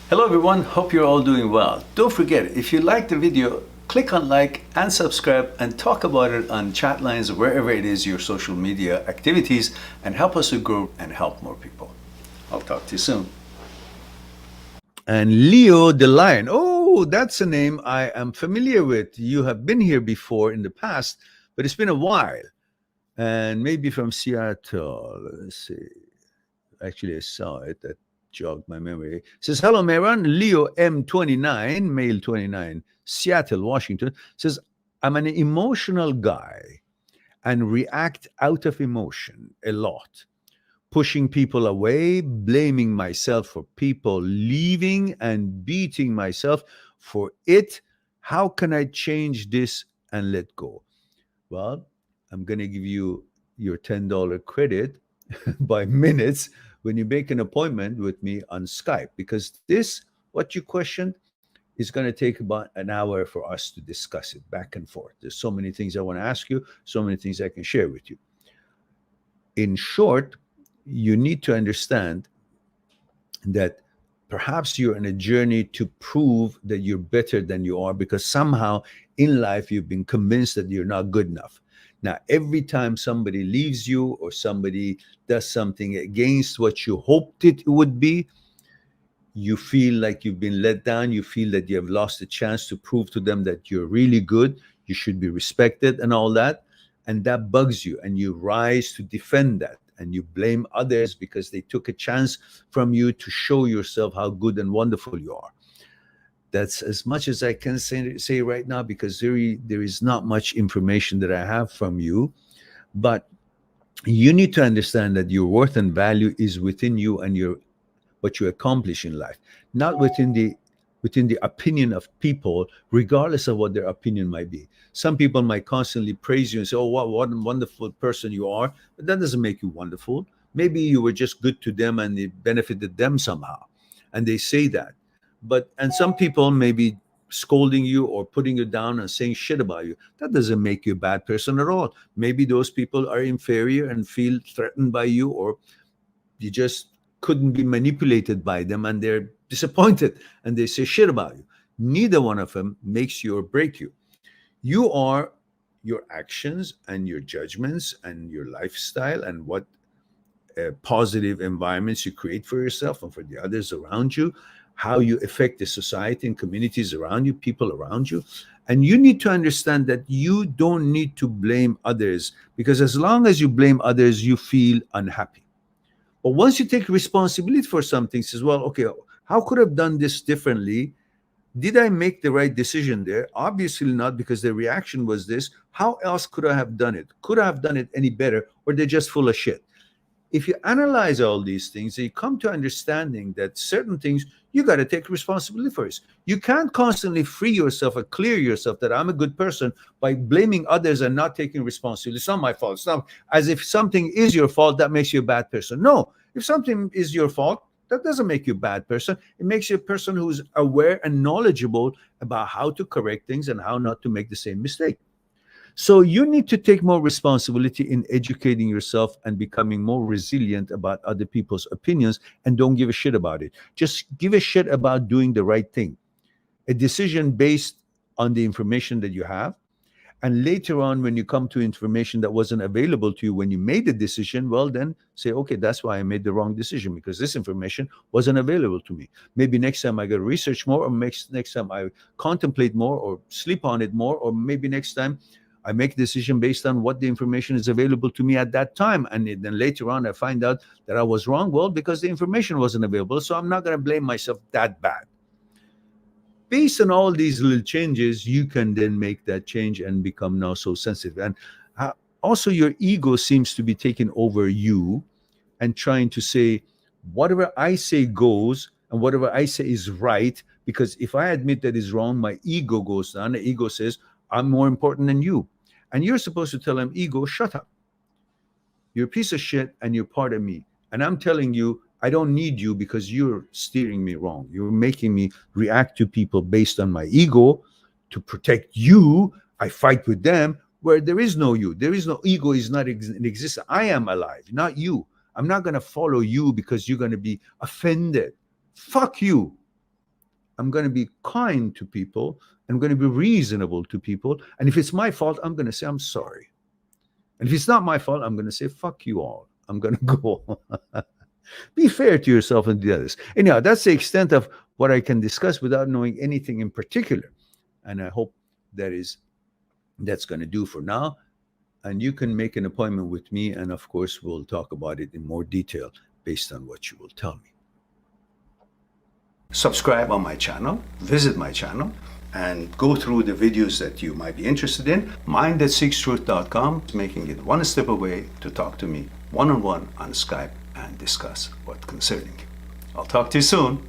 Hello everyone, hope you're all doing well. Don't forget, if you like the video, click on like and subscribe and talk about it on chat lines, wherever it is your social media activities, and help us to grow and help more people. I'll talk to you soon. And Leo the Lion. Oh, that's a name I am familiar with. You have been here before in the past, but it's been a while. And maybe from Seattle. Let's see. Actually, I saw it. That jogged my memory. It says, hello, Mehran. Leo M29, male 29, Seattle, Washington. Says, I'm an emotional guy and react out of emotion a lot, pushing people away, blaming myself for people leaving, and beating myself for it. How can I change this and let go? Well, I'm going to give you your $10 credit by minutes when you make an appointment with me on Skype, because this, what you questioned, is going to take about an hour for us to discuss it back and forth. There's so many things I want to ask you, so many things I can share with you. In short, you need to understand that perhaps you're on a journey to prove that you're better than you are, because somehow in life you've been convinced that you're not good enough. Now, every time somebody leaves you or somebody does something against what you hoped it would be, you feel like you've been let down. You feel that you have lost a chance to prove to them that you're really good, you should be respected, and all that. And that bugs you, and you rise to defend that. And you blame others because they took a chance from you to show yourself how good and wonderful you are. That's as much as I can say right now, because there is not much information that I have from you. But you need to understand that your worth and value is within you and your what you accomplish in life, not within the opinion of people, regardless of what their opinion might be. Some people might constantly praise you and say, oh, what a wonderful person you are, but that doesn't make you wonderful. Maybe you were just good to them and it benefited them somehow, and they say that. And some people may be scolding you or putting you down and saying shit about you. That doesn't make you a bad person at all. Maybe those people are inferior and feel threatened by you, or you just couldn't be manipulated by them and they're disappointed and they say shit about you. Neither one of them makes you or break you. You are your actions and your judgments and your lifestyle and what positive environments you create for yourself and for the others around you, how you affect the society and communities around you, people around you. And you need to understand that you don't need to blame others, because as long as you blame others, you feel unhappy. But once you take responsibility for something, says, well, okay, how could I have done this differently? Did I make the right decision there? Obviously not, because the reaction was this. How else could I have done it? Could I have done it any better? Or they're just full of shit. If you analyze all these things, you come to understanding that certain things you got to take responsibility for. You can't constantly free yourself or clear yourself that I'm a good person by blaming others and not taking responsibility. It's not my fault. It's not as if something is your fault that makes you a bad person. No, if something is your fault, that doesn't make you a bad person. It makes you a person who's aware and knowledgeable about how to correct things and how not to make the same mistake. So you need to take more responsibility in educating yourself and becoming more resilient about other people's opinions, and don't give a shit about it. Just give a shit about doing the right thing. A decision based on the information that you have. And later on, when you come to information that wasn't available to you when you made the decision, well, then say, okay, that's why I made the wrong decision, because this information wasn't available to me. Maybe next time I got to research more, or next time I contemplate more or sleep on it more, or maybe next time I make a decision based on what the information is available to me at that time. And then later on, I find out that I was wrong. Well, because the information wasn't available. So I'm not going to blame myself that bad. Based on all these little changes, you can then make that change and become now so sensitive. And also, your ego seems to be taking over you and trying to say, whatever I say goes and whatever I say is right. Because if I admit that is wrong, my ego goes down. The ego says, I'm more important than you. And you're supposed to tell him, ego, shut up. You're a piece of shit and you're part of me. And I'm telling you, I don't need you because you're steering me wrong. You're making me react to people based on my ego to protect you. I fight with them where there is no you. There is no ego, is not in existence. I am alive, not you. I'm not going to follow you because you're going to be offended. Fuck you. I'm going to be kind to people. I'm going to be reasonable to people. And if it's my fault, I'm going to say, I'm sorry. And if it's not my fault, I'm going to say, fuck you all. I'm going to go. Be fair to yourself and the others. Anyhow, that's the extent of what I can discuss without knowing anything in particular. And I hope that's going to do for now. And you can make an appointment with me. And of course, we'll talk about it in more detail based on what you will tell me. Subscribe on my channel, visit my channel, and go through the videos that you might be interested in. Mind@seekstruth.com, making it one step away to talk to me one-on-one on Skype and discuss what's concerning you. I'll talk to you soon.